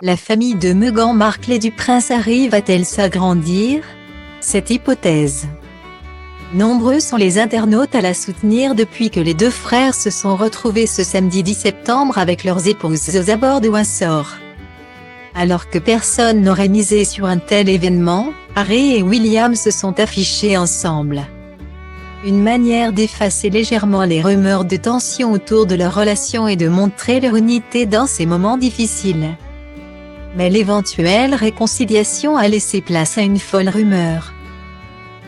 La famille de Meghan Markle et du prince Harry va-t-elle s'agrandir? Cette hypothèse. Nombreux sont les internautes à la soutenir depuis que les deux frères se sont retrouvés ce samedi 10 septembre avec leurs épouses aux abords de Windsor. Alors que personne n'aurait misé sur un tel événement, Harry et William se sont affichés ensemble. Une manière d'effacer légèrement les rumeurs de tension autour de leur relation et de montrer leur unité dans ces moments difficiles. Mais l'éventuelle réconciliation a laissé place à une folle rumeur.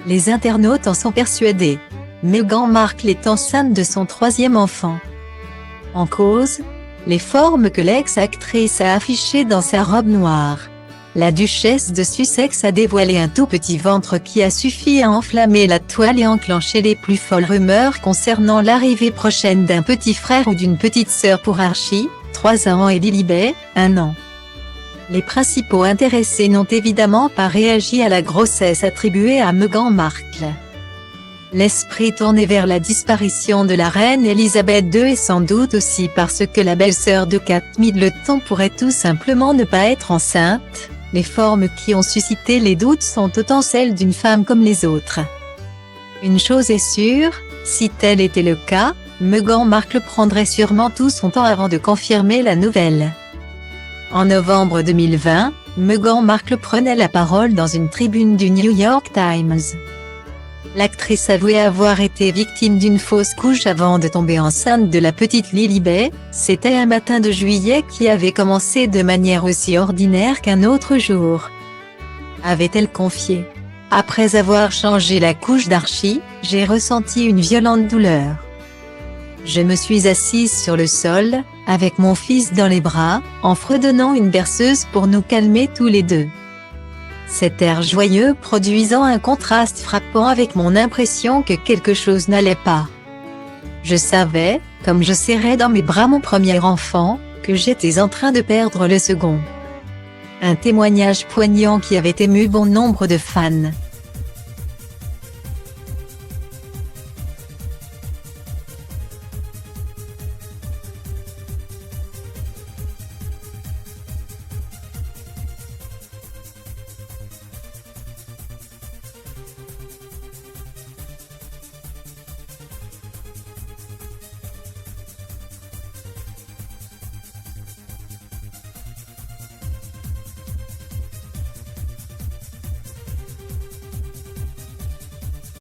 Les internautes en sont persuadés. Meghan Markle est enceinte de son 3e enfant. En cause, les formes que l'ex-actrice a affichées dans sa robe noire. La duchesse de Sussex a dévoilé un tout petit ventre qui a suffi à enflammer la toile et enclencher les plus folles rumeurs concernant l'arrivée prochaine d'un petit frère ou d'une petite sœur pour Archie, 3 ans, et Lilibet, 1 an. Les principaux intéressés n'ont évidemment pas réagi à la grossesse attribuée à Meghan Markle. L'esprit tourné vers la disparition de la reine Elisabeth II et sans doute aussi parce que la belle-sœur de Kate Middleton pourrait tout simplement ne pas être enceinte. Les formes qui ont suscité les doutes sont autant celles d'une femme comme les autres. Une chose est sûre, si tel était le cas, Meghan Markle prendrait sûrement tout son temps avant de confirmer la nouvelle. En novembre 2020, Meghan Markle prenait la parole dans une tribune du New York Times. L'actrice avouait avoir été victime d'une fausse couche avant de tomber enceinte de la petite Lilibet. C'était un matin de juillet qui avait commencé de manière aussi ordinaire qu'un autre jour. Avait-elle confié. Après avoir changé la couche d'Archie, j'ai ressenti une violente douleur. Je me suis assise sur le sol, avec mon fils dans les bras, en fredonnant une berceuse pour nous calmer tous les deux. Cet air joyeux produisant un contraste frappant avec mon impression que quelque chose n'allait pas. Je savais, comme je serrais dans mes bras mon premier enfant, que j'étais en train de perdre le second. Un témoignage poignant qui avait ému bon nombre de fans.